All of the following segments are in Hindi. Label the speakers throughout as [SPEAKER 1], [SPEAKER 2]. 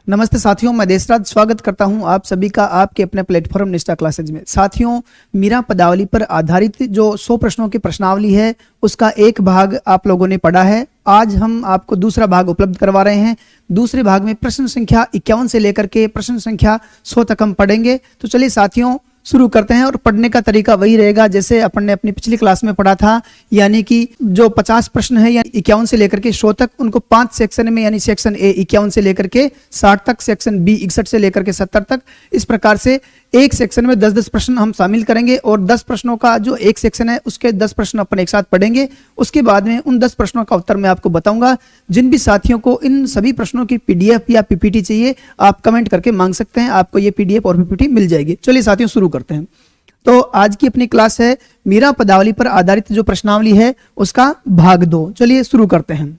[SPEAKER 1] नमस्ते साथियों, मैं देशराज स्वागत करता हूं आप सभी का आपके अपने प्लेटफॉर्म निष्ठा क्लासेज में। साथियों, मीरा पदावली पर आधारित जो 100 प्रश्नों की प्रश्नावली है उसका एक भाग आप लोगों ने पढ़ा है। आज हम आपको दूसरा भाग उपलब्ध करवा रहे हैं। दूसरे भाग में प्रश्न संख्या 51 से लेकर के प्रश्न संख्या 100 तक हम पढ़ेंगे। तो चलिए साथियों शुरू करते हैं। और पढ़ने का तरीका वही रहेगा जैसे अपन ने अपनी पिछली क्लास में पढ़ा था, यानी कि जो 50 प्रश्न है या 51 से लेकर के 100 तक, उनको 5 सेक्शन में, यानी सेक्शन ए 51 से लेकर के 60 तक, सेक्शन बी 61 से लेकर के 70 तक, इस प्रकार से एक सेक्शन में 10-10 प्रश्न हम शामिल करेंगे। और 10 प्रश्नों का जो एक सेक्शन है उसके 10 प्रश्न अपन एक साथ पढ़ेंगे। उसके बाद में उन 10 प्रश्नों का उत्तर मैं आपको बताऊंगा। जिन भी साथियों को इन सभी प्रश्नों की पीडीएफ या पीपीटी चाहिए, आप कमेंट करके मांग सकते हैं, आपको ये पीडीएफ और पीपीटी मिल जाएगी। चलिए साथियों शुरू करते हैं। तो आज की अपनी क्लास है मीरा पदावली पर आधारित जो प्रश्नावली है उसका भाग 2। चलिए शुरू करते हैं।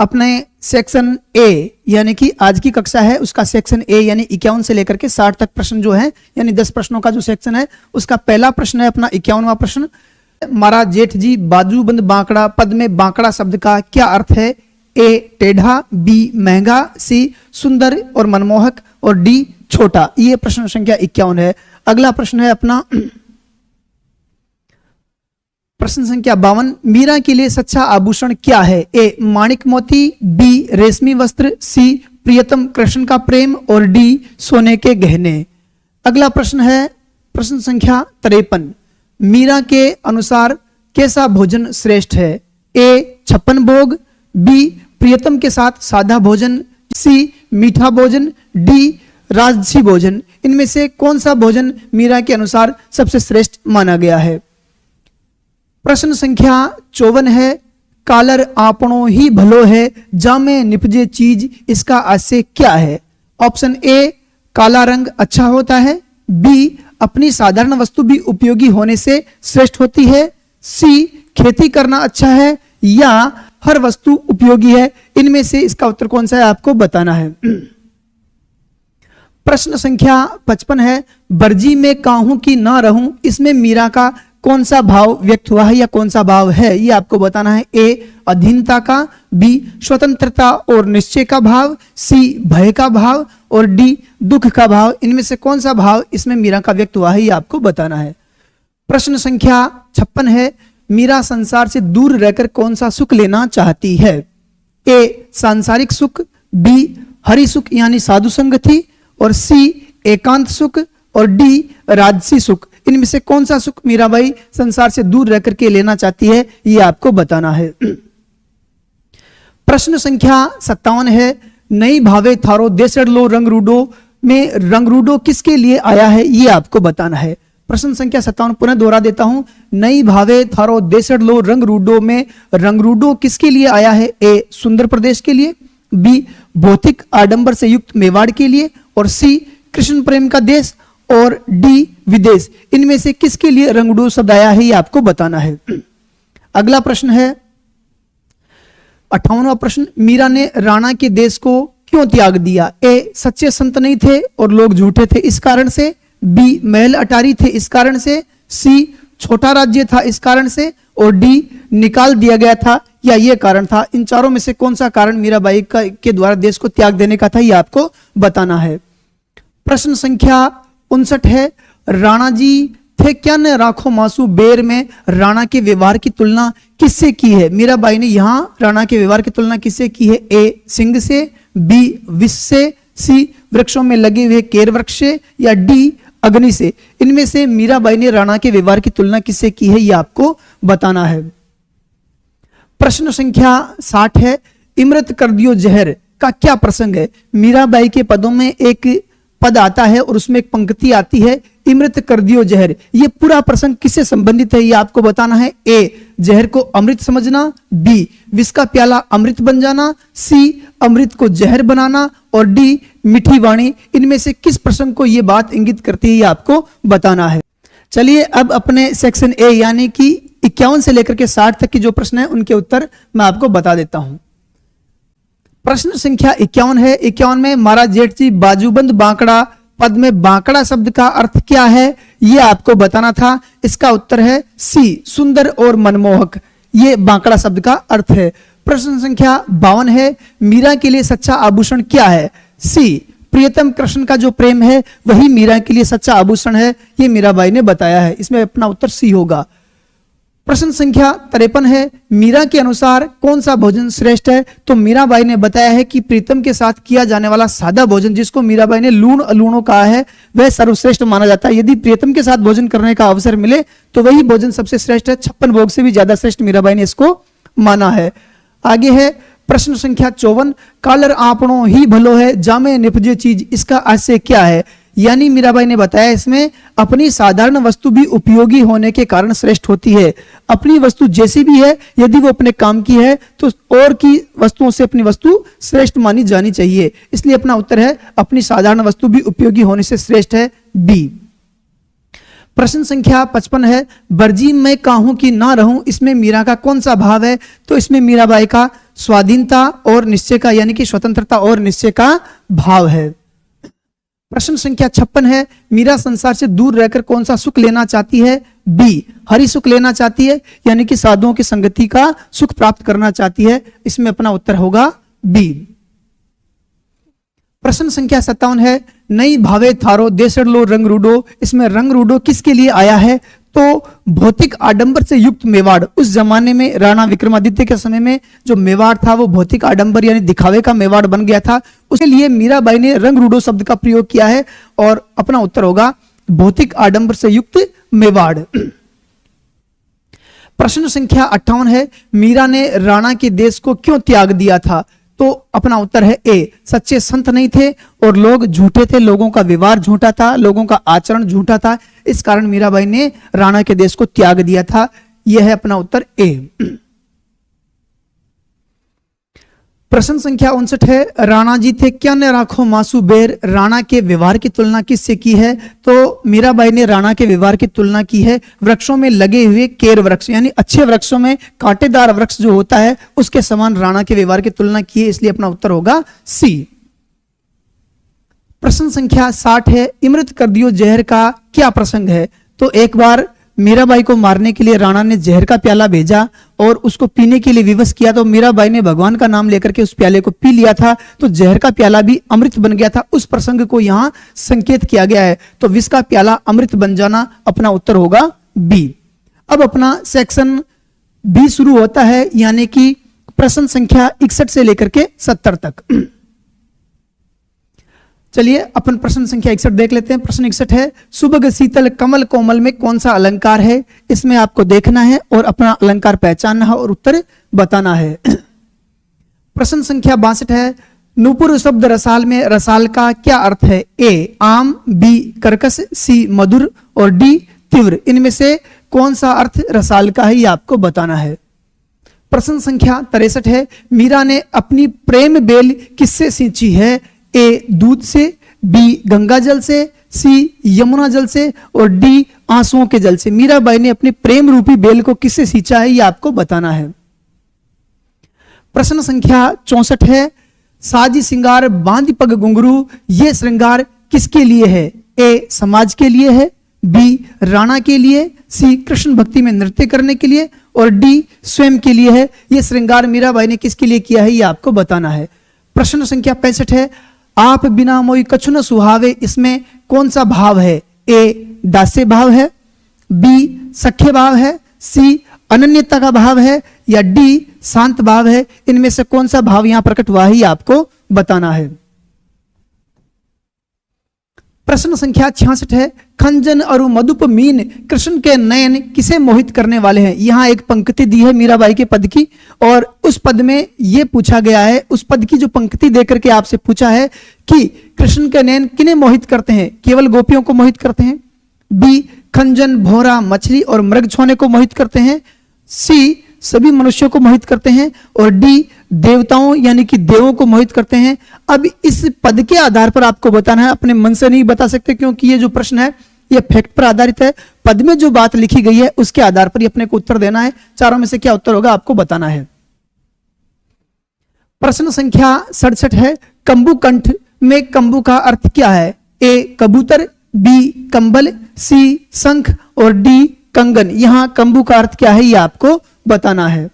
[SPEAKER 1] अपने सेक्शन ए यानी कि आज की कक्षा है उसका सेक्शन ए यानी 51 से लेकर के 60 तक प्रश्न जो है, यानी 10 प्रश्नों का जो सेक्शन है उसका पहला प्रश्न है अपना 51वां प्रश्न। मारा जेठ जी बाजूबंद बांकड़ा पद में बांकड़ा शब्द का क्या अर्थ है? ए टेढ़ा, बी महंगा, सी सुंदर और मनमोहक और डी छोटा। ये प्रश्न संख्या 51 है। अगला प्रश्न है अपना प्रश्न संख्या 52। मीरा के लिए सच्चा आभूषण क्या है? ए माणिक मोती, बी रेशमी वस्त्र, सी प्रियतम कृष्ण का प्रेम और डी सोने के गहने। अगला प्रश्न है प्रश्न संख्या 53। मीरा के अनुसार कैसा भोजन श्रेष्ठ है? ए 56 भोग, बी प्रियतम के साथ सादा भोजन, सी मीठा भोजन, डी राजसी भोजन। इनमें से कौन सा भोजन मीरा के अनुसार सबसे श्रेष्ठ माना गया है? प्रश्न संख्या 54 है। कालर आपणो ही भलो है, जामे निपजे चीज, इसका आशय क्या है? ऑप्शन ए काला रंग अच्छा होता है, बी अपनी साधारण वस्तु भी उपयोगी होने से श्रेष्ठ होती है, सी खेती करना अच्छा है, या हर वस्तु उपयोगी है। इनमें से इसका उत्तर कौन सा है आपको बताना है। प्रश्न संख्या 55 है। बर्जी में काहूं कि ना रहूं, इसमें मीरा का कौन सा भाव व्यक्त हुआ है या कौन सा भाव है, ये आपको बताना है। ए अधीनता का, बी स्वतंत्रता और निश्चय का भाव, सी भय का भाव और डी दुख का भाव। इनमें से कौन सा भाव इसमें मीरा का व्यक्त हुआ है ये आपको बताना है। प्रश्न संख्या 56 है। मीरा संसार से दूर रहकर कौन सा सुख लेना चाहती है? ए सांसारिक सुख, बी हरि सुख यानी साधु संगति, और सी एकांत सुख और डी राजसी सुख। इनमें से कौन सा सुख मीराबाई संसार से दूर रह करके लेना चाहती है ये आपको बताना है। प्रश्न संख्या 57 है। नई भावे थारो देसड़ लो रंग रूडो में रंग रूडो किसके लिए आया है ये आपको बताना है। प्रश्न संख्या 57 पुनः दोहरा देता हूं। नई भावे थारो देसड़ लो रंग रूडो में रंग रूडो किसके लिए आया है? ए सुंदर प्रदेश के लिए, बी भौतिक आडंबर से युक्त मेवाड़ के लिए, और सी कृष्ण प्रेम का देश, और डी विदेश। इनमें से किसके लिए रंगडू शब्द आया है ये आपको बताना है। अगला प्रश्न है 58वां प्रश्न। मीरा ने राणा के देश को क्यों त्याग दिया? ए सच्चे संत नहीं थे और लोग झूठे थे इस कारण से, बी महल अटारी थे इस कारण से, सी छोटा राज्य था इस कारण से, और डी निकाल दिया गया था या ये कारण था। इन चारों में से कौन सा कारण मीराबाई के द्वारा देश को त्याग देने का था ये आपको बताना है। प्रश्न संख्या 59 है। राणा जी थे क्या न राखो मासू बेर में राणा के व्यवहार की तुलना किससे की है? मीराबाई ने यहां राणा के व्यवहार की तुलना किससे की है? ए सिंह से, बी विष से, सी वृक्षों में लगे हुए केर वृक्ष से, या डी अग्नि से। इनमें से मीराबाई ने राणा के व्यवहार की तुलना किससे की है ये आपको बताना है। प्रश्न संख्या 60 है। इमृत कर दियो जहर का क्या प्रसंग है? मीराबाई के पदों में एक पद आता है और उसमें एक पंक्ति आती है इमृत कर दियो जहर। ये पूरा प्रसंग किससे संबंधित है ये आपको बताना है। ए जहर को अमृत समझना, बी विष का प्याला अमृत बन जाना, सी अमृत को जहर बनाना, और डी मीठी वाणी। इनमें से किस प्रसंग को ये बात इंगित करती है ये आपको बताना है। चलिए अब अपने सेक्शन ए यानी कि 51 से लेकर के 60 तक की जो प्रश्न है उनके उत्तर मैं आपको बता देता हूं। प्रश्न संख्या 51 है। 51 में मारा जेठ जी बाजूबंद बांकड़ा पद में बांकड़ा शब्द का अर्थ क्या है ये आपको बताना था। इसका उत्तर है सी सुंदर और मनमोहक। ये बांकड़ा शब्द का अर्थ है। प्रश्न संख्या 52 है, मीरा के लिए सच्चा आभूषण क्या है? सी, प्रियतम कृष्ण का जो प्रेम है वही मीरा के लिए सच्चा आभूषण है, ये मीराबाई ने बताया है। इसमें अपना उत्तर सी होगा। प्रश्न संख्या 53 है, मीरा के अनुसार कौन सा भोजन श्रेष्ठ है? तो मीराबाई ने बताया है कि प्रीतम के साथ किया जाने वाला सादा भोजन, जिसको मीराबाई ने लूण अलूणों कहा है, वह सर्वश्रेष्ठ माना जाता है। यदि प्रीतम के साथ भोजन करने का अवसर मिले तो वही भोजन सबसे श्रेष्ठ है। 56 भोग से भी ज्यादा श्रेष्ठ मीराबाई ने इसको माना है। आगे है प्रश्न संख्या 54, कालर आपणो ही भलो है जामे निपजे चीज, इसका आशय क्या है? यानी मीराबाई ने बताया इसमें अपनी साधारण वस्तु भी उपयोगी होने के कारण श्रेष्ठ होती है। अपनी वस्तु जैसी भी है, यदि वो अपने काम की है तो और की वस्तुओं से अपनी वस्तु श्रेष्ठ मानी जानी चाहिए। इसलिए अपना उत्तर है अपनी साधारण वस्तु भी उपयोगी होने से श्रेष्ठ है, बी। प्रश्न संख्या 55 है, बरजी मैं काहूं कि ना रहूं, इसमें मीरा का कौन सा भाव है? तो इसमें मीराबाई का स्वाधीनता और निश्चय का, यानी कि स्वतंत्रता और निश्चय का भाव है। प्रश्न संख्या 56 है, मीरा संसार से दूर रहकर कौन सा सुख लेना चाहती है? बी, हरि सुख लेना चाहती है, यानी कि साधुओं की संगति का सुख प्राप्त करना चाहती है। इसमें अपना उत्तर होगा बी। प्रश्न संख्या 57 है, नई भावे थारो देसड़ लो रंग रूडो, इसमें रंग रूडो किसके लिए आया है? तो भौतिक आडंबर से युक्त मेवाड़, उस जमाने में राणा विक्रमादित्य के समय में जो मेवाड़ था वो भौतिक आडंबर यानी दिखावे का मेवाड़ बन गया था। उसके लिए मीराबाई ने रंग रूडो शब्द का प्रयोग किया है और अपना उत्तर होगा भौतिक आडंबर से युक्त मेवाड़। प्रश्न संख्या 58 है, मीरा ने राणा के देश को क्यों त्याग दिया था? तो अपना उत्तर है ए, सच्चे संत नहीं थे और लोग झूठे थे, लोगों का व्यवहार झूठा था, लोगों का आचरण झूठा था, इस कारण मीराबाई ने राणा के देश को त्याग दिया था। यह है अपना उत्तर ए। प्रश्न संख्या 59 है, राणा जी थे क्या न राखो मासू बेर, राणा के व्यवहार की तुलना किससे की है? तो मीराबाई ने राणा के व्यवहार की तुलना की है वृक्षों में लगे हुए केर वृक्ष, यानी अच्छे वृक्षों में कांटेदार वृक्ष जो होता है उसके समान राणा के व्यवहार की तुलना की है। इसलिए अपना उत्तर होगा सी। प्रश्न संख्या 60 है, इमृत कर दियो जहर का क्या प्रसंग है? तो एक बार मीराबाई को मारने के लिए राणा ने जहर का प्याला भेजा और उसको पीने के लिए विवश किया, तो मीराबाई ने भगवान का नाम लेकर के उस प्याले को पी लिया था, तो जहर का प्याला भी अमृत बन गया था। उस प्रसंग को यहाँ संकेत किया गया है, तो विष का प्याला अमृत बन जाना, अपना उत्तर होगा बी। अब अपना सेक्शन बी शुरू होता है, यानी कि प्रश्न संख्या 61 से लेकर के 70 तक। चलिए अपन प्रश्न संख्या 61 देख लेते हैं। प्रश्न 61 है, सुबह शीतल कमल कोमल में कौन सा अलंकार है? इसमें आपको देखना है और अपना अलंकार पहचानना है और उत्तर बताना है। प्रश्न संख्या 62 है, नूपुर शब्द रसाल में रसाल का क्या अर्थ है? ए, आम, बी, कर्कश, सी, मधुर और डी, तीव्र। इनमें से कौन सा अर्थ रसाल का है ये आपको बताना है। प्रश्न संख्या 63 है, मीरा ने अपनी प्रेम बेल किससे सींची है? ए, दूध से, बी, गंगा जल से, सी, यमुना जल से और डी, आंसुओं के जल से। मीराबाई ने अपनी प्रेम रूपी बेल को किससे सींचा है ये आपको बताना है। प्रश्न संख्या 64 है, साजी श्रृंगार बांध पग घुंघरू, ये श्रृंगार किसके लिए है? ए, समाज के लिए है, बी, राणा के लिए, सी, कृष्ण भक्ति में नृत्य करने के लिए और डी, स्वयं के लिए है। यह श्रृंगार मीराबाई ने किसके लिए किया है ये आपको बताना है। प्रश्न संख्या 65 है, आप बिना मोई कछु न सुहावे, इसमें कौन सा भाव है? ए, दास्य भाव है, बी, सख्य भाव है, सी, अनन्यता का भाव है या डी, शांत भाव है। इनमें से कौन सा भाव यहां प्रकट हुआ है ये आपको बताना है। प्रश्न संख्या 66 है, खंजन और मधुप मीन कृष्ण के नयन किसे मोहित करने वाले हैं? यहां एक पंक्ति दी है मीराबाई के पद की और उस पद में यह पूछा गया है, उस पद की जो पंक्ति देकर के आपसे पूछा है कि कृष्ण के नयन किन्हें मोहित करते हैं? केवल गोपियों को मोहित करते हैं, बी, खंजन, भौरा, मछली और मृग छोने को मोहित करते हैं, सी, सभी मनुष्यों को मोहित करते हैं और डी, देवताओं यानी कि देवों को मोहित करते हैं। अब इस पद के आधार पर आपको बताना है, अपने मन से नहीं बता सकते क्योंकि ये जो प्रश्न है ये फैक्ट पर आधारित है। पद में जो बात लिखी गई है उसके आधार पर अपने को उत्तर देना है। चारों में से क्या उत्तर होगा आपको बताना है। प्रश्न संख्या 67 है, कंबु कंठ में कंबु का अर्थ क्या है? ए, कबूतर, बी, कंबल, सी, शंख और डी, कंगन। यहां कंबु का अर्थ क्या है ये आपको बताना है।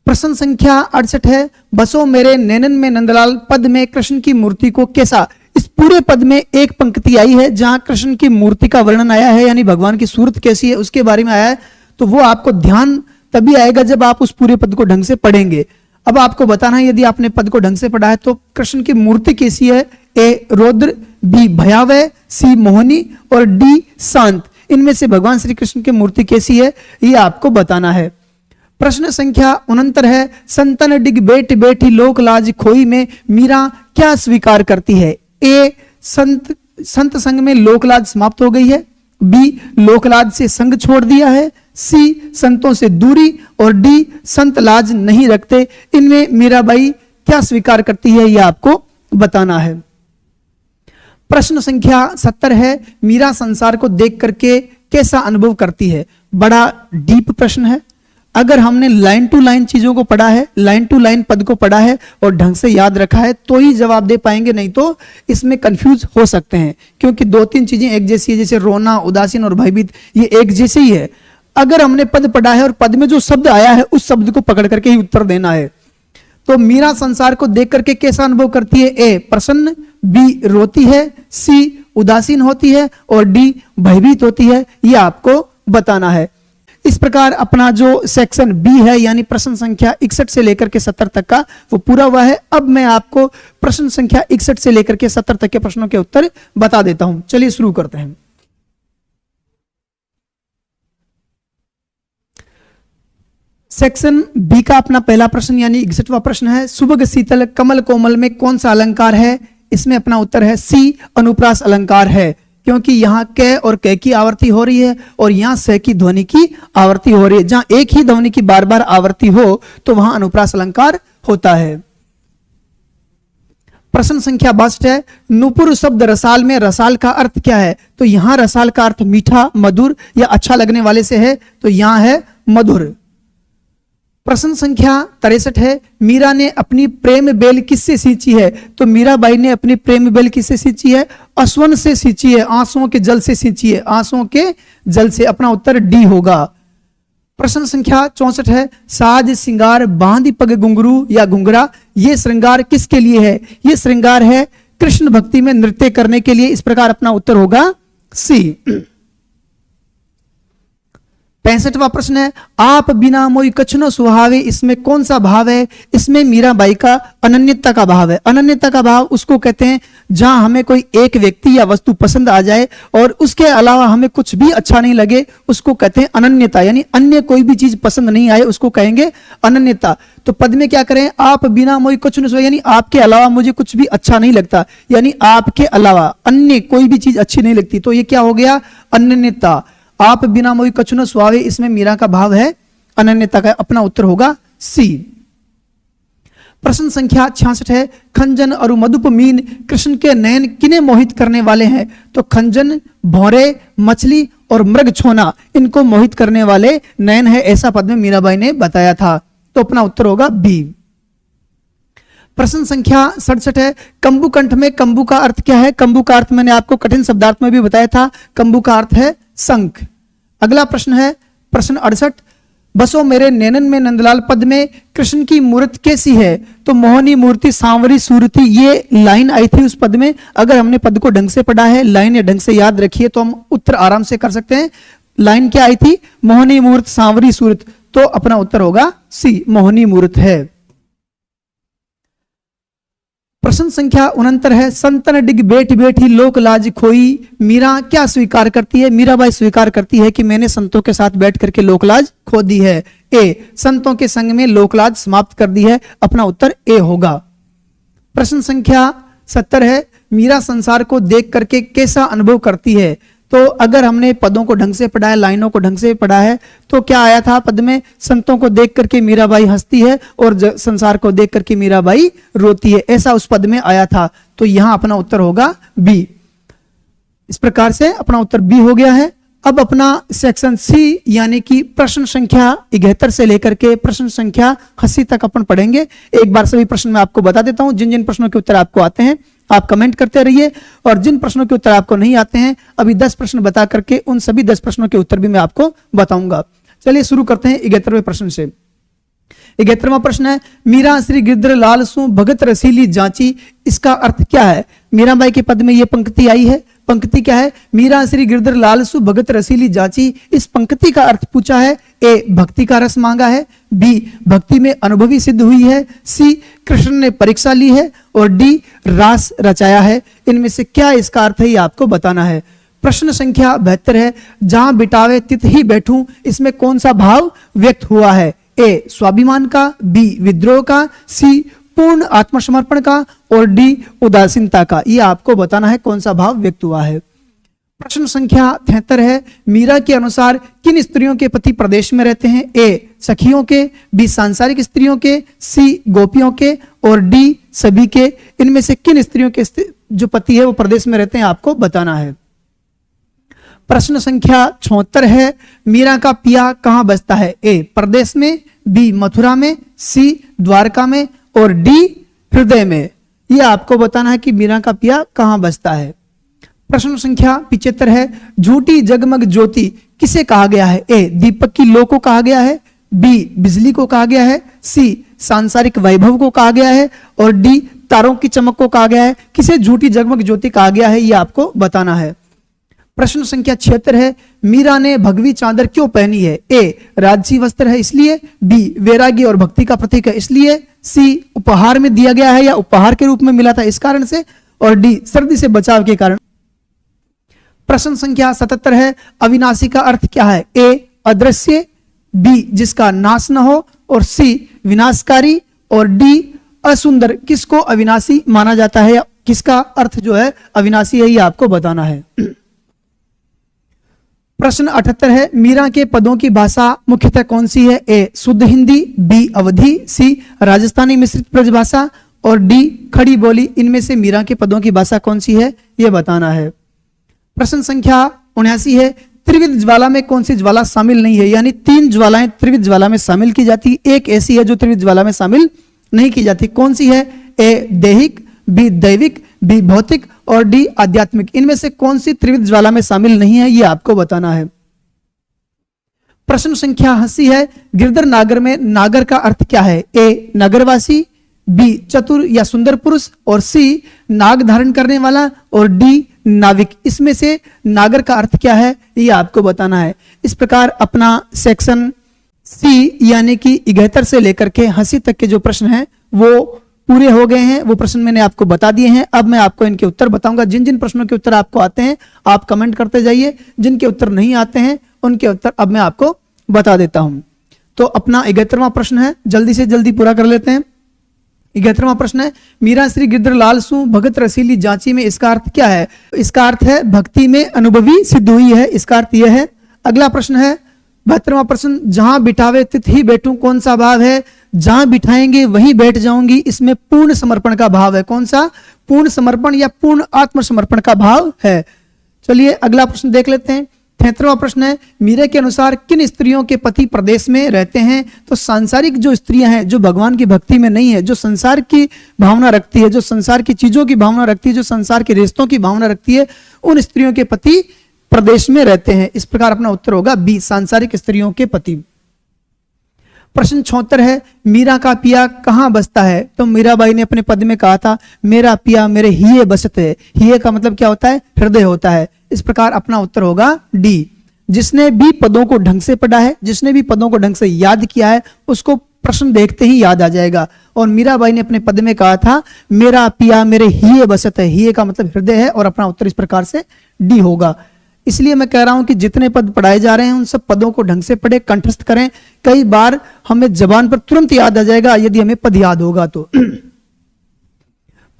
[SPEAKER 1] प्रश्न संख्या 68 है, बसो मेरे नैनन में नंदलाल पद में कृष्ण की मूर्ति को कैसा। इस पूरे पद में एक पंक्ति आई है जहां कृष्ण की मूर्ति का वर्णन आया है, यानी भगवान की सूरत कैसी है उसके बारे में आया है। तो वो आपको ध्यान तभी आएगा जब आप उस पूरे पद को ढंग से पढ़ेंगे। अब आपको बताना है यदि आपने पद को ढंग से पढ़ा है तो कृष्ण की मूर्ति कैसी है। ए रौद्र, बी भयावह, सी मोहनी और डी शांत। इनमें से भगवान श्री कृष्ण की मूर्ति कैसी है ये आपको बताना है। प्रश्न संख्या 69 है, संतन डिग बेट बेटी लोक लाज खोई में मीरा क्या स्वीकार करती है। ए संत संग में लोकलाज समाप्त हो गई है, बी लोकलाज से संग छोड़ दिया है, सी संतों से दूरी और डी संत लाज नहीं रखते। इनमें मीराबाई क्या स्वीकार करती है यह आपको बताना है। प्रश्न संख्या 70 है, मीरा संसार को देख करके कैसा अनुभव करती है। बड़ा डीप प्रश्न है। अगर हमने लाइन टू लाइन चीजों को पढ़ा है, लाइन टू लाइन पद को पढ़ा है और ढंग से याद रखा है तो ही जवाब दे पाएंगे, नहीं तो इसमें कंफ्यूज हो सकते हैं, क्योंकि दो तीन चीजें एक जैसी है, जैसे रोना, उदासीन और भयभीत, ये एक जैसे ही है। अगर हमने पद पढ़ा है और पद में जो शब्द आया है उस शब्द को पकड़ करके ही उत्तर देना है। तो मीरा संसार को देख करके कैसा अनुभव करती है। ए प्रसन्न, बी रोती है, सी उदासीन होती है और डी भयभीत होती है। यह आपको बताना है। इस प्रकार अपना जो सेक्शन बी है यानी प्रश्न संख्या 61 से लेकर के 70 तक का वो पूरा हुआ है। अब मैं आपको प्रश्न संख्या 61 से लेकर के 70 तक के प्रश्नों के उत्तर बता देता हूं। चलिए शुरू करते हैं। सेक्शन बी का अपना पहला प्रश्न यानी 61वां प्रश्न है, सुबह शीतल कमल कोमल में कौन सा अलंकार है। इसमें अपना उत्तर है सी अनुप्रास अलंकार है, क्योंकि यहाँ क और क की आवृत्ति हो रही है और यहाँ स की ध्वनि की आवृत्ति हो रही है। जहां एक ही ध्वनि की बार बार आवृत्ति हो तो वहां अनुप्रास अलंकार होता है। प्रश्न संख्या 62 है, नुपुर शब्द रसाल में रसाल का अर्थ क्या है। तो यहां रसाल का अर्थ मीठा, मधुर या अच्छा लगने वाले से है, तो यहां है मधुर। प्रश्न संख्या 63 है, मीरा ने अपनी प्रेम बेल किससे सींची है। तो मीराबाई ने अपनी प्रेम बेल किससे सींची है। असवन से सींची है, आंसुओं के जल से सींची है, आंसुओं के जल से। अपना उत्तर डी होगा। प्रश्न संख्या 64 है, साज श्रृंगार बांधी पग घुंघरू या घुंघरा, ये श्रृंगार किसके लिए है। ये श्रृंगार है कृष्ण भक्ति में नृत्य करने के लिए। इस प्रकार अपना उत्तर होगा सी। 65वां प्रश्न है, आप बिना मोई कछनो सुहावे, इसमें कौन सा भाव है। इसमें मीराबाई का अनन्यता का भाव है। अनन्यता का भाव उसको कहते हैं जहां हमें कोई एक व्यक्ति या वस्तु पसंद आ जाए और उसके अलावा हमें कुछ भी अच्छा नहीं लगे, उसको कहते हैं अनन्यता। यानी अन्य कोई भी चीज पसंद नहीं आए उसको कहेंगे अनन्यता। तो पद में क्या करें, आप बिना मोई कछनो सुहावे, यानी आपके अलावा मुझे कुछ भी अच्छा नहीं लगता, यानी आपके अलावा अन्य कोई भी चीज अच्छी नहीं लगती। तो ये क्या हो गया, अनन्यता। आप बिना मोई कछुन सुहावे, इसमें मीरा का भाव है अनन्यता का। अपना उत्तर होगा सी। प्रश्न संख्या 66 है, खंजन और मधुप मीन कृष्ण के नयन किन्हें मोहित करने वाले हैं। तो खंजन, भौरे, मछली और मृग छोना इनको मोहित करने वाले नयन है, ऐसा पद में मीराबाई ने बताया था। तो अपना उत्तर होगा बी। प्रश्न संख्या 67 है, कंबु कंठ में कंबु का अर्थ क्या है। कंबु का अर्थ मैंने आपको कठिन शब्दार्थ में भी बताया था, कंबु का अर्थ है शंख। अगला प्रश्न है प्रश्न 68, बसो मेरे नैनन में नंदलाल पद में कृष्ण की मूर्ति कैसी है। तो मोहनी मूर्ति, सांवरी सूरती, ये लाइन आई थी उस पद में। अगर हमने पद को ढंग से पढ़ा है, लाइन ढंग से याद रखिए तो हम उत्तर आराम से कर सकते हैं। लाइन क्या आई थी, मोहनी मूर्त, सांवरी सूरत। तो अपना उत्तर होगा सी, मोहनी मूर्त है। प्रश्न संख्या 69 है, संतन डिग बेटी बेटी लोक लाज खोई, मीरा क्या स्वीकार करती है। मीराबाई स्वीकार करती है कि मैंने संतों के साथ बैठ करके लोकलाज खो दी है। ए संतों के संग में लोकलाज समाप्त कर दी है। अपना उत्तर ए होगा। प्रश्न संख्या 70 है, मीरा संसार को देख करके कैसा अनुभव करती है। तो अगर हमने पदों को ढंग से पढ़ा है, लाइनों को ढंग से पढ़ा है, तो क्या आया था पद में, संतों को देख करके मीराबाई हंसती है और संसार को देख करके मीराबाई रोती है, ऐसा उस पद में आया था। तो यहां अपना उत्तर होगा बी। इस प्रकार से अपना उत्तर बी हो गया है। अब अपना सेक्शन सी यानी कि प्रश्न संख्या 71 से लेकर के प्रश्न संख्या 80 तक अपन पढ़ेंगे। एक बार सभी प्रश्न मैं आपको बता देता हूं, जिन जिन प्रश्नों के उत्तर आपको आते हैं आप कमेंट करते रहिए, और जिन प्रश्नों के उत्तर आपको नहीं आते हैं अभी 10 प्रश्न बता करके उन सभी 10 प्रश्नों के उत्तर भी मैं आपको बताऊंगा। चलिए शुरू करते हैं 71वें प्रश्न से। 71वां प्रश्न है, मीरा श्री गिरधर लाल सु भगत रसीली जांची, इसका अर्थ क्या है? मीराबाई के पद में यह पंक्ति आई है। पंक्ति क्या है? मीरा श्री गिरधर लाल सु भगत रसीली जांची। इस पंक्ति का अर्थ पूछा है। ए, भक्ति का रस मांगा है। बी, भक्ति में अनुभवी सिद्ध हुई है। सी, कृष्ण ने परीक्षा ली है। और डी, रास रचाया है। इनमें से क्या इसका अर्थ है, ये आपको बताना है। प्रश्न संख्या 72 है, जहां बिटावे तित ही बैठूं, इसमें कौन सा भाव व्यक्त हुआ है? ए, स्वाभिमान का। बी, विद्रोह का। सी, पूर्ण आत्मसमर्पण का। और डी, उदासीनता का। यह आपको बताना है कौन सा भाव व्यक्त हुआ है। प्रश्न संख्या 73 है, मीरा के अनुसार किन स्त्रियों के पति प्रदेश में रहते हैं? ए, सखियों के। बी, सांसारिक स्त्रियों के। सी, गोपियों के। और डी, सभी के। इनमें से किन स्त्रियों के जो पति है वो प्रदेश में रहते हैं, आपको बताना है। प्रश्न संख्या 74 है, मीरा का पिया कहां बसता है? ए, प्रदेश में। बी, मथुरा में। सी, द्वारका में। और डी, हृदय में। यह आपको बताना है कि मीरा का पिया कहां बसता है। प्रश्न संख्या 75 है, झूठी जगमग ज्योति किसे कहा गया है? ए, दीपक की लो को कहा गया है। बी, बिजली को कहा गया है। सी, सांसारिक वैभव को कहा गया है। और डी, तारों की चमक को कहा गया है। किसे झूठी जगमग ज्योति कहा गया है, यह आपको बताना है। प्रश्न संख्या 76 है, मीरा ने भगवी चादर क्यों पहनी है? ए, राजसी वस्त्र है इसलिए। बी, वैरागी और भक्ति का प्रतीक है इसलिए। सी, उपहार में दिया गया है या उपहार के रूप में मिला था इस कारण से। और डी, सर्दी से बचाव के कारण। प्रश्न संख्या 77 है, अविनाशी का अर्थ क्या है? ए, अदृश्य। बी, जिसका नाश न हो। और सी, विनाशकारी। और डी, असुंदर। किसको अविनाशी माना जाता है या किसका अर्थ जो है अविनाशी है, ये आपको बताना है। प्रश्न 78 है, मीरा के पदों की भाषा मुख्यतः कौन सी है? ए, शुद्ध हिंदी। बी, अवधी। सी, राजस्थानी मिश्रित ब्रजभाषा। और डी, खड़ी बोली। इनमें से मीरा के पदों की भाषा कौन सी है, यह बताना है। प्रश्न संख्या 79 है, त्रिविध ज्वाला में कौन सी ज्वाला शामिल नहीं है? यानी 3 ज्वालाएं त्रिविध ज्वाला में शामिल की जाती, एक ऐसी है जो त्रिविध ज्वाला में शामिल नहीं की जाती। कौन सी है? ए, दैहिक। बी, दैविक। बी, भौतिक। और डी, आध्यात्मिक। इनमें से कौन सी त्रिविध ज्वाला में शामिल नहीं है, यह आपको बताना है। प्रश्न संख्या 80 है, गिरधर नागर में नागर का अर्थ क्या है? ए, नगरवासी। बी, चतुर या सुंदर पुरुष। और सी, नाग धारण करने वाला। और डी, नाविक। इसमें से नागर का अर्थ क्या है, यह आपको बताना है। इस प्रकार अपना सेक्शन सी यानी कि 71 से लेकर के 80 तक के जो प्रश्न हैं वो पूरे हो गए हैं। वो प्रश्न मैंने आपको बता दिए हैं। अब मैं आपको इनके उत्तर बताऊंगा। जिन जिन प्रश्नों के उत्तर आपको आते हैं आप कमेंट करते जाइए, जिनके उत्तर नहीं आते हैं उनके उत्तर अब मैं आपको बता देता हूं। तो अपना 71वां प्रश्न है, जल्दी से जल्दी पूरा कर लेते हैं। 71वां प्रश्न है, मीरा श्री गिरधर लाल सु भगत रसीली जांची में इसका अर्थ क्या है? इसका अर्थ है भक्ति में अनुभवी सिद्ध हुई है, इसका अर्थ यह है। अगला प्रश्न है 72वां प्रश्न, जहां बिठावे तित ही बैठूं कौन सा भाव है? जहां बिठाएंगे वहीं बैठ जाऊंगी, इसमें पूर्ण समर्पण का भाव है। कौन सा? पूर्ण समर्पण या पूर्ण आत्मसमर्पण का भाव है। चलिए अगला प्रश्न देख लेते हैं। 73वां प्रश्न है, मीरा के अनुसार किन स्त्रियों के पति प्रदेश में रहते हैं? तो सांसारिक जो स्त्रियां हैं, जो भगवान की भक्ति में नहीं है, जो संसार की भावना रखती है, जो संसार की चीजों की भावना रखती है, जो संसार के रिश्तों की भावना रखती है, उन स्त्रियों के पति प्रदेश में रहते हैं। इस प्रकार अपना उत्तर होगा बी, सांसारिक स्त्रियों के पति। प्रश्न 74 है, मीरा का पिया कहां बसता है? तो मीराबाई ने अपने पद में कहा था, मेरा पिया मेरे हिये बसत है। हिये का मतलब क्या होता है? हृदय होता है। इस प्रकार अपना उत्तर होगा डी। जिसने भी पदों को ढंग से पढ़ा है, जिसने भी पदों को ढंग से याद किया है, उसको प्रश्न देखते ही याद आ जाएगा। और मीराबाई ने अपने पद में कहा था, मेरा पिया मेरे हिये बसत है। हिये का मतलब हृदय है और अपना उत्तर इस प्रकार से डी होगा। इसलिए मैं कह रहा हूं कि जितने पद पढ़ाए जा रहे हैं उन सब पदों को ढंग से पढ़े, कंठस्थ करें। कई बार हमें जबान पर तुरंत याद आ जाएगा यदि हमें पद याद होगा तो।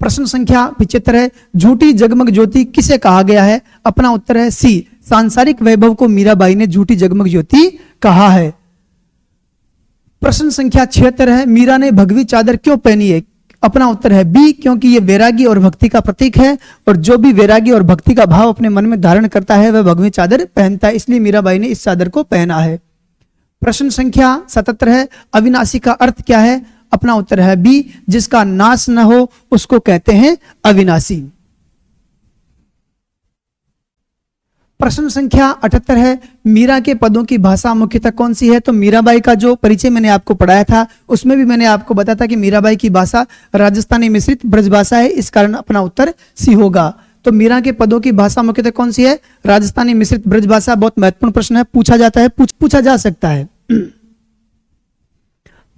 [SPEAKER 1] प्रश्न संख्या 75 है, झूठी जगमग ज्योति किसे कहा गया है? अपना उत्तर है सी, सांसारिक वैभव को मीराबाई ने झूठी जगमग ज्योति कहा है। प्रश्न संख्या 76 है, मीरा ने भगवी चादर क्यों पहनी है? अपना उत्तर है बी, क्योंकि यह वैरागी और भक्ति का प्रतीक है और जो भी वैरागी और भक्ति का भाव अपने मन में धारण करता है वह भगवी चादर पहनता है, इसलिए मीराबाई ने इस चादर को पहना है। प्रश्न संख्या 77 है, अविनाशी का अर्थ क्या है? अपना उत्तर है बी, जिसका नाश न हो उसको कहते हैं अविनाशी। प्रश्न संख्या 78 है, मीरा के पदों की भाषा मुख्यतः कौन सी है? तो मीराबाई का जो परिचय मैंने आपको पढ़ाया था उसमें भी मैंने आपको बताया था कि मीराबाई की भाषा राजस्थानी मिश्रित ब्रज भाषा है, इस कारण अपना उत्तर सी होगा। तो मीरा के पदों की भाषा मुख्यतः कौन सी है? राजस्थानी मिश्रित ब्रज भाषा। बहुत महत्वपूर्ण प्रश्न है, पूछा जाता है, पूछा जा सकता है।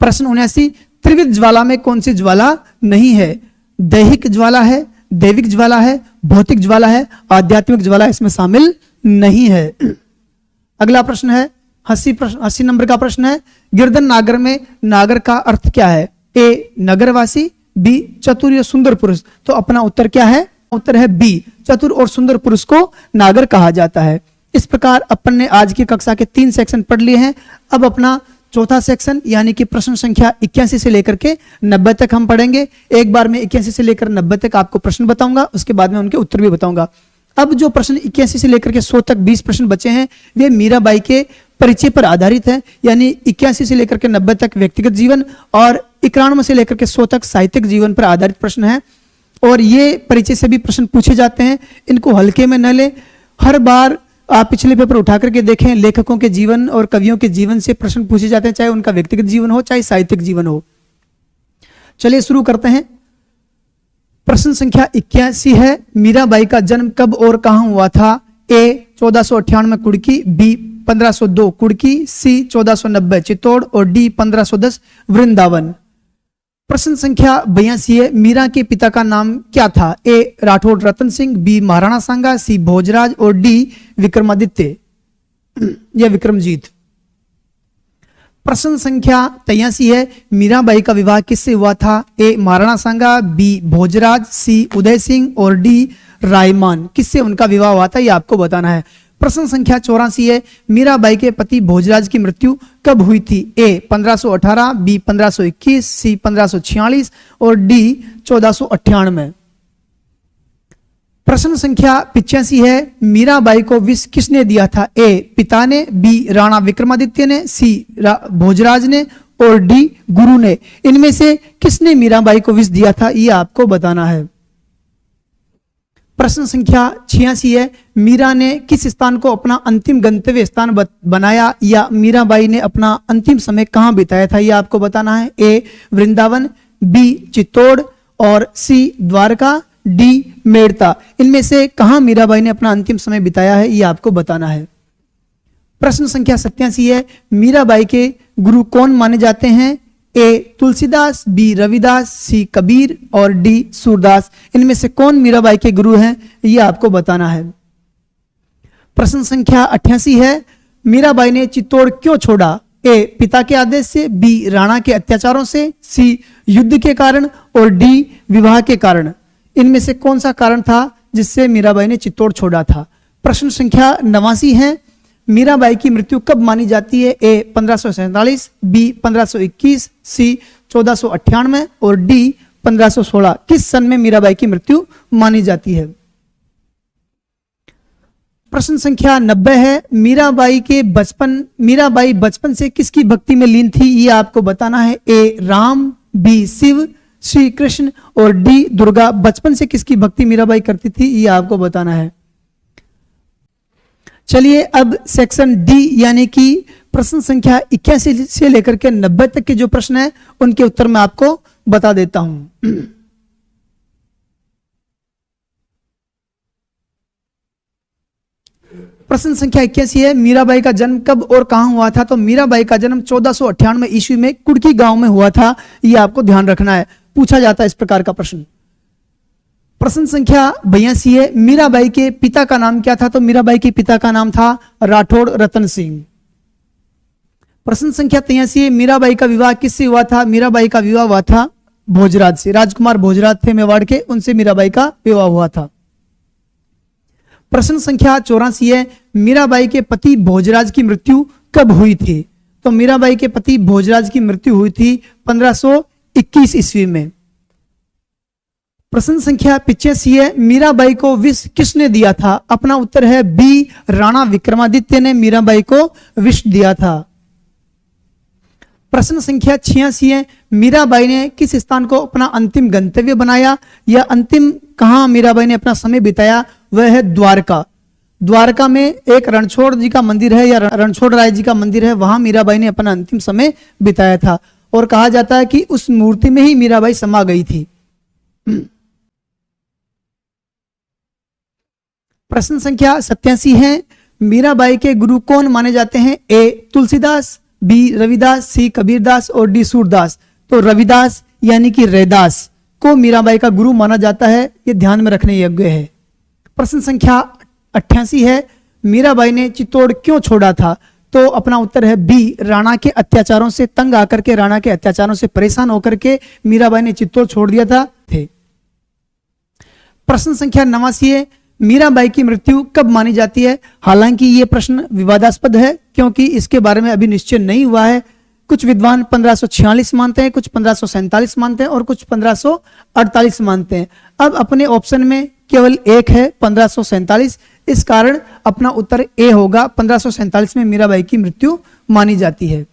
[SPEAKER 1] प्रश्न 79, त्रिविध ज्वाला में कौन सी ज्वाला नहीं है? दैहिक ज्वाला है, दैविक ज्वाला है, भौतिक ज्वाला है, आध्यात्मिक ज्वाला इसमें शामिल नहीं है। अगला प्रश्न है 80 नंबर का प्रश्न है, गिरधन नागर में नागर का अर्थ क्या है? ए नगरवासी, बी चतुर या सुंदर पुरुष। तो अपना उत्तर क्या है? उत्तर है बी, चतुर और सुंदर पुरुष को नागर कहा जाता है। इस प्रकार अपन ने आज की कक्षा के 3 सेक्शन पढ़ लिए हैं। अब अपना चौथा सेक्शन यानी कि प्रश्न संख्या 81 से लेकर के 90 तक हम पढ़ेंगे। एक बार में 81 से लेकर 90 तक आपको प्रश्न बताऊंगा, उसके बाद में उनके उत्तर भी बताऊंगा। अब जो प्रश्न 81 से लेकर के 100 तक 20 प्रश्न बचे हैं वे मीराबाई के परिचय पर आधारित है, यानी 81 से लेकर के 90 तक व्यक्तिगत जीवन और 91 से लेकर के 100 तक साहित्यिक जीवन पर आधारित प्रश्न है। और ये परिचय से भी प्रश्न पूछे जाते हैं, इनको हल्के में न लें। हर बार आप पिछले पेपर उठा करके देखें, लेखकों के जीवन और कवियों के जीवन से प्रश्न पूछे जाते हैं, चाहे उनका व्यक्तिगत जीवन हो चाहे साहित्यिक जीवन हो। चलिए शुरू करते हैं। प्रश्न संख्या 81 है, मीराबाई का जन्म कब और कहां हुआ था? ए 1498 में कुड़की, बी 1502 कुड़की, सी 1490 चित्तौड़ और डी 1510 वृंदावन। प्रश्न संख्या 82 है, मीरा के पिता का नाम क्या था? ए राठौड़ रतन सिंह, बी महाराणा सांगा, सी भोजराज और डी विक्रमादित्य या विक्रमजीत। प्रश्न संख्या 83 है, मीराबाई का विवाह किससे हुआ था? ए महाराणा सांगा, बी भोजराज, सी उदय सिंह और डी रायमान। किससे उनका विवाह हुआ था ये आपको बताना है। प्रश्न संख्या 84 है, मीराबाई के पति भोजराज की मृत्यु कब हुई थी? ए 1518, बी 1521, सी 1546 और डी 1498। प्रश्न संख्या 85 है, मीराबाई को विष किसने दिया था? ए पिता ने, बी राणा विक्रमादित्य ने, सी भोजराज ने और डी गुरु ने। इनमें से किसने मीराबाई को विष दिया था ये आपको बताना है। प्रश्न संख्या 86 है, मीरा ने किस स्थान को अपना अंतिम गंतव्य स्थान बनाया या मीराबाई ने अपना अंतिम समय कहां बिताया था ये आपको बताना है। ए वृंदावन, बी चित्तौड़ और सी द्वारका, डी मेड़ता। इनमें से कहां मीराबाई ने अपना अंतिम समय बिताया है ये आपको बताना है। प्रश्न संख्या 87 है, मीराबाई के गुरु कौन माने जाते हैं? ए तुलसीदास, बी रविदास, सी कबीर और डी सूरदास। इनमें से कौन मीराबाई के गुरु हैं ये आपको बताना है। प्रश्न संख्या 88 है, मीराबाई ने चित्तौड़ क्यों छोड़ा? ए पिता के आदेश से, बी राणा के अत्याचारों से, सी युद्ध के कारण और डी विवाह के कारण। इनमें से कौन सा कारण था जिससे मीराबाई ने चित्तौड़ छोड़ा था? प्रश्न संख्या 89 है, मीराबाई की मृत्यु कब मानी जाती है? ए 1547, बी 1521, सी 1498 और डी 1516। किस सन में मीराबाई की मृत्यु मानी जाती है? प्रश्न संख्या 90 है, मीराबाई बचपन से किसकी भक्ति में लीन थी ये आपको बताना है। ए राम, बी शिव, श्री कृष्ण और डी दुर्गा। बचपन से किसकी भक्ति मीराबाई करती थी ये आपको बताना है। चलिए अब सेक्शन डी यानी कि प्रश्न संख्या 81 से लेकर के 90 तक के जो प्रश्न है उनके उत्तर मैं आपको बता देता हूं। प्रश्न संख्या 81 है, मीराबाई का जन्म कब और कहां हुआ था? तो मीराबाई का जन्म 1498 ईस्वी में कुड़की गांव में हुआ था, यह आपको ध्यान रखना है, पूछा जाता है इस प्रकार का प्रश्न। प्रश्न संख्या 82 है, मीराबाई के पिता का नाम क्या था? तो मीराबाई के पिता का नाम था राठौड़ रतन सिंह। प्रश्न संख्या 83 है, मीराबाई का विवाह किससे हुआ था? मीराबाई का विवाह हुआ था भोजराज से, राजकुमार भोजराज थे मेवाड़ के, उनसे मीराबाई का विवाह हुआ था। प्रश्न संख्या 84 है, मीराबाई के पति भोजराज की मृत्यु कब हुई थी? तो मीराबाई के पति भोजराज की मृत्यु हुई थी 1521 ईस्वी में। प्रश्न संख्या 85 है, मीराबाई को विष किसने दिया था? अपना उत्तर है बी राणा विक्रमादित्य ने मीराबाई को विष दिया था। प्रश्न संख्या 86 है, मीराबाई ने किस स्थान को अपना अंतिम गंतव्य बनाया या अंतिम कहां मीराबाई ने अपना समय बिताया? वह है द्वारका। द्वारका में एक रणछोड़ जी का मंदिर है या रणछोड़ राय जी का मंदिर है, वहां मीराबाई ने अपना अंतिम समय बिताया था और कहा जाता है कि उस मूर्ति में ही मीराबाई समा गई थी। प्रश्न संख्या 87 है, मीराबाई के गुरु कौन माने जाते हैं? ए तुलसीदास, बी रविदास, सी कबीरदास और डी सूरदास। तो रविदास यानी कि रैदास को मीराबाई का गुरु माना जाता है, ये ध्यान में रखने योग्य है। प्रश्न संख्या 88 है, मीराबाई ने चित्तौड़ क्यों छोड़ा था? तो अपना उत्तर है बी, राणा के अत्याचारों से तंग आकर के, राणा के अत्याचारों से परेशान होकर के मीराबाई ने चित्तौड़ छोड़ दिया था। प्रश्न संख्या 89 है, मीराबाई की मृत्यु कब मानी जाती है? हालांकि ये प्रश्न विवादास्पद है क्योंकि इसके बारे में अभी निश्चय नहीं हुआ है। कुछ विद्वान 1546 मानते हैं, कुछ 1547 मानते हैं और कुछ 1548 मानते हैं। अब अपने ऑप्शन में केवल एक है 1547, इस कारण अपना उत्तर ए होगा। 1547 में मीराबाई की मृत्यु मानी जाती है।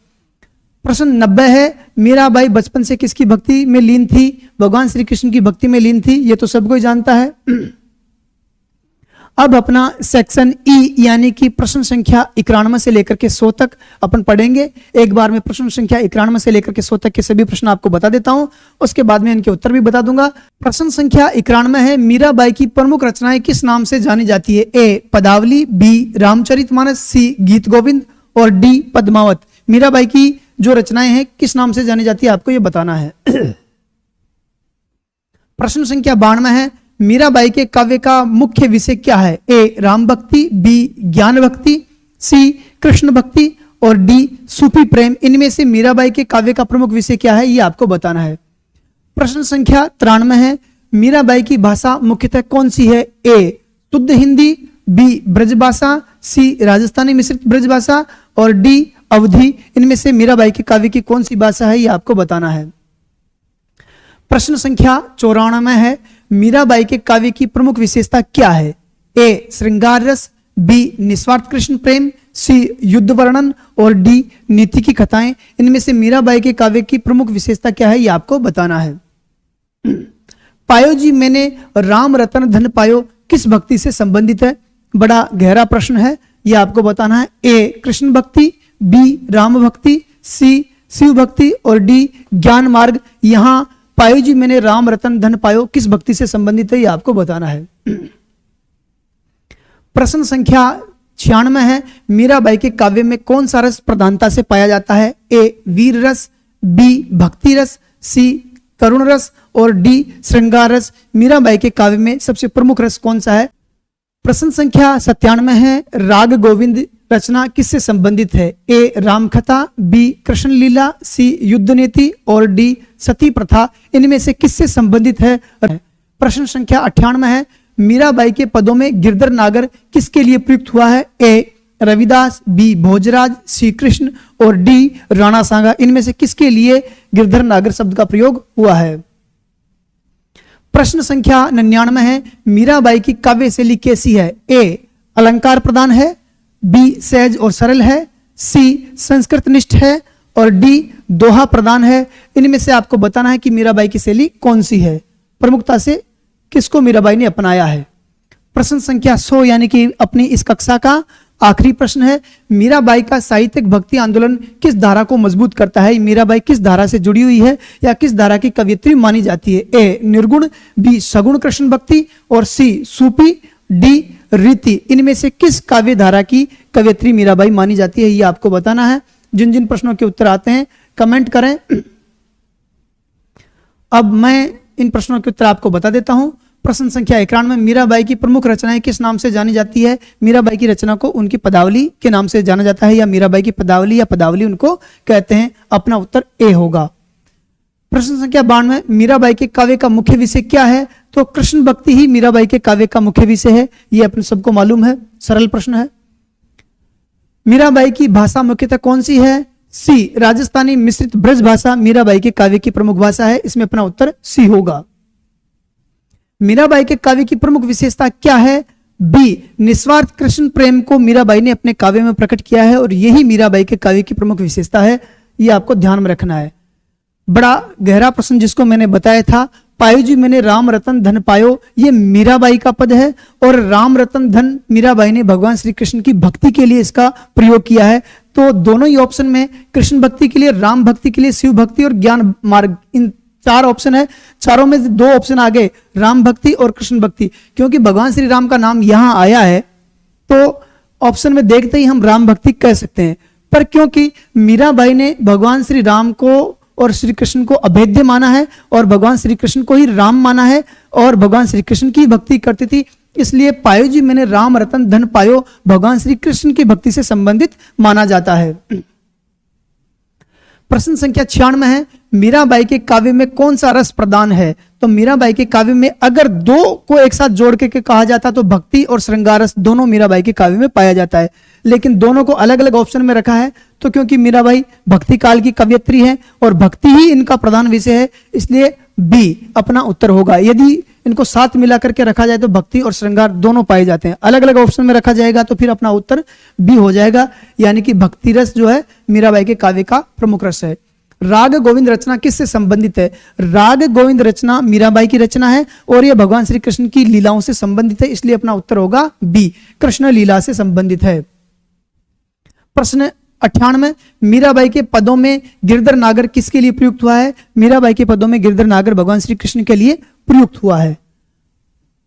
[SPEAKER 1] प्रश्न 90 है, मीराबाई बचपन से किसकी भक्ति में लीन थी? भगवान श्री कृष्ण की भक्ति में लीन थी, ये तो सब कोई जानता है। अब अपना सेक्शन ई यानी कि प्रश्न संख्या 91 से लेकर के 100 तक अपन पढ़ेंगे। एक बार में प्रश्न संख्या 91 से लेकर के 100 तक के सभी प्रश्न आपको बता देता हूं, उसके बाद में इनके उत्तर भी बता दूंगा। प्रश्न संख्या 91 है, मीराबाई की प्रमुख रचनाएं किस नाम से जानी जाती है? ए पदावली, बी रामचरितमानस, सी गीत गोविंद और डी पद्मावत। मीराबाई की जो रचनाएं हैं किस नाम से जानी जाती है, आपको यह बताना है। प्रश्न संख्या 92 है, मीराबाई के काव्य का मुख्य विषय क्या है? ए राम भक्ति, बी ज्ञान भक्ति, सी कृष्ण भक्ति और डी सूफी प्रेम। इनमें से मीराबाई के काव्य का प्रमुख विषय क्या है, ये आपको बताना है। प्रश्न संख्या 93 है, मीराबाई की भाषा मुख्यतः कौन सी है? ए शुद्ध हिंदी, बी ब्रजभाषा, सी राजस्थानी मिश्रित ब्रजभाषा और डी अवधी। इनमें से मीराबाई के काव्य की कौन सी भाषा है, ये आपको बताना है। प्रश्न संख्या 94 है, मीराबाई के काव्य की प्रमुख विशेषता क्या है? ए श्रृंगार रस, बी निस्वार्थ कृष्ण प्रेम, सी युद्ध वर्णन और डी नीति की कथाएं। इनमें से मीराबाई के काव्य की प्रमुख विशेषता क्या है, ये आपको बताना है। पायो जी मैंने राम रतन धन पायो किस भक्ति से संबंधित है? बड़ा गहरा प्रश्न है, ये आपको बताना है। ए कृष्ण भक्ति, बी राम भक्ति, सी शिव भक्ति और डी ज्ञान मार्ग। यहां पायो जी मैंने राम रतन धन पायो किस भक्ति से संबंधित है, ये आपको बताना है। प्रश्न संख्या 96 है, मीराबाई के काव्य में कौन सा रस प्रधानता से पाया जाता है? ए वीर रस, बी भक्ति रस, सी करुण रस और डी श्रृंगार रस। मीराबाई के काव्य में सबसे प्रमुख रस कौन सा है? प्रश्न संख्या 97 है, राग गोविंद रचना किससे संबंधित है? ए रामकथा, बी कृष्ण लीला, सी युद्ध नीति और डी सती प्रथा। इनमें से किससे संबंधित है? प्रश्न संख्या 98 है, मीराबाई के पदों में गिरधर नागर किसके लिए प्रयुक्त हुआ है? ए रविदास, बी भोजराज, सी कृष्ण और डी राणा सांगा। इनमें से किसके लिए गिरधर नागर शब्द का प्रयोग हुआ है? प्रश्न संख्या 99 है, मीराबाई की काव्य शैली कैसी है? ए अलंकार प्रधान है, बी सहज और सरल है, सी संस्कृत निष्ठ है और डी दोहा प्रधान है। इनमें से आपको बताना है कि मीराबाई की शैली कौन सी है, प्रमुखता से किसको मीराबाई ने अपनाया है। प्रश्न संख्या 100 यानी कि अपनी इस कक्षा का आखिरी प्रश्न है, मीराबाई का साहित्यिक भक्ति आंदोलन किस धारा को मजबूत करता है? मीराबाई किस धारा से जुड़ी हुई है या किस धारा की कवियत्री मानी जाती है? ए निर्गुण, बी सगुण कृष्ण भक्ति और सी सूफी, डी रीति। इनमें से किस काव्य धारा की कवियत्री मीराबाई मानी जाती है, ये आपको बताना है। जिन जिन प्रश्नों के उत्तर आते हैं कमेंट करें। अब मैं इन प्रश्नों के उत्तर आपको बता देता हूं। प्रश्न संख्या 91, मीराबाई की प्रमुख रचनाएं किस नाम से जानी जाती है? मीराबाई की रचना को उनकी पदावली के नाम से जाना जाता है या मीराबाई की पदावली या पदावली उनको कहते हैं। अपना उत्तर ए होगा। प्रश्न संख्या 92, मीराबाई के काव्य का मुख्य विषय क्या है? तो कृष्ण भक्ति ही मीराबाई के काव्य का मुख्य विषय है, ये अपने सबको मालूम है, सरल प्रश्न है। मीराबाई की भाषा मुख्यतः कौन सी है? सी राजस्थानी मिश्रित ब्रज भाषा मीराबाई के काव्य की प्रमुख भाषा है, इसमें अपना उत्तर सी होगा। मीराबाई के काव्य की प्रमुख विशेषता क्या है? बी निस्वार्थ कृष्ण प्रेम को मीराबाई ने अपने काव्य में प्रकट किया है और यही मीराबाई के काव्य की प्रमुख विशेषता है, ये आपको ध्यान में रखना है। बड़ा गहरा प्रश्न जिसको मैंने बताया था पायो जी मैंने राम रतन धन पायो, ये मीराबाई का पद है, और राम रतन धन मीराबाई ने भगवान श्री कृष्ण की भक्ति के लिए इसका प्रयोग किया है। तो दोनों ही ऑप्शन में कृष्ण भक्ति के लिए, राम भक्ति के लिए, शिव भक्ति और ज्ञान मार्ग, इन 4 ऑप्शन है। चारों में से 2 ऑप्शन आ गए, राम भक्ति और कृष्ण भक्ति। क्योंकि भगवान श्री राम का नाम यहां आया है तो ऑप्शन में देखते ही हम राम भक्ति कह सकते हैं। पर क्योंकि मीराबाई ने भगवान श्री राम को और श्री कृष्ण को अभेद्य माना है और भगवान श्री कृष्ण को ही राम माना है और भगवान श्री कृष्ण की भक्ति करती थी, इसलिए पायो जी मैंने राम रतन धन पायो भगवान श्री कृष्ण की भक्ति से संबंधित माना जाता है। प्रश्न संख्या 96 है, मीराबाई के काव्य में कौन सा रस प्रदान है? तो मीराबाई के काव्य में अगर 2 को एक साथ जोड़ के कहा जाता तो भक्ति और श्रृंगार रस दोनों मीराबाई के काव्य में पाया जाता है, लेकिन दोनों को अलग अलग ऑप्शन में रखा है। तो क्योंकि मीराबाई भक्ति काल की कवयित्री है और भक्ति ही इनका प्रधान विषय है, इसलिए बी अपना उत्तर होगा। यदि इनको साथ मिला करके रखा जाए तो भक्ति और श्रृंगार दोनों पाए जाते हैं, अलग अलग ऑप्शन में रखा जाएगा तो फिर अपना उत्तर बी हो जाएगा, यानी कि भक्ति रस जो है मीराबाई के काव्य का प्रमुख रस है। राग गोविंद रचना किससे संबंधित है? राग गोविंद रचना मीराबाई की रचना है और यह भगवान श्री कृष्ण की लीलाओं से संबंधित है, इसलिए अपना उत्तर होगा बी, कृष्ण लीला से संबंधित है। प्रश्न 98, मीराबाई के पदों में गिरधर नागर किसके लिए प्रयुक्त हुआ है? मीराबाई के पदों में गिरधर नागर भगवान श्री कृष्ण के लिए प्रयुक्त हुआ है।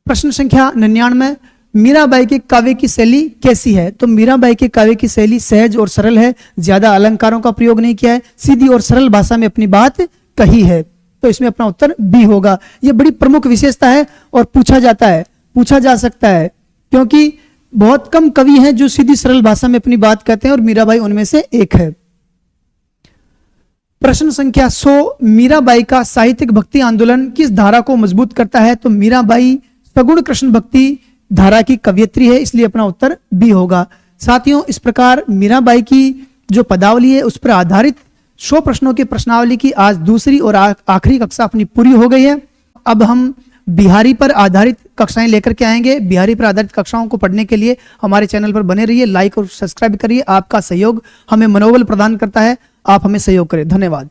[SPEAKER 1] प्रश्न संख्या 99, मीराबाई के काव्य की शैली कैसी है? तो मीराबाई के काव्य की शैली सहज और सरल है, ज्यादा अलंकारों का प्रयोग नहीं किया है, सीधी और सरल भाषा में अपनी बात कही है, तो इसमें अपना उत्तर बी होगा। यह बड़ी प्रमुख विशेषता है और पूछा जा सकता है, क्योंकि बहुत कम कवि हैं जो सीधी सरल भाषा में अपनी बात कहते हैं और मीराबाई उनमें से एक है। प्रश्न संख्या 100, मीराबाई का साहित्यिक भक्ति आंदोलन किस धारा को मजबूत करता है? तो मीराबाई सगुण कृष्ण भक्ति धारा की कवयित्री है, इसलिए अपना उत्तर बी होगा। साथियों, इस प्रकार मीराबाई की जो पदावली है उस पर आधारित 100 प्रश्नों की प्रश्नावली की आज दूसरी और आखिरी कक्षा अपनी पूरी हो गई है। अब हम बिहारी पर आधारित कक्षाएं लेकर के आएंगे। बिहारी पर आधारित कक्षाओं को पढ़ने के लिए हमारे चैनल पर बने रहिए, लाइक और सब्सक्राइब करिए। आपका सहयोग हमें मनोबल प्रदान करता है, आप हमें सहयोग करें। धन्यवाद।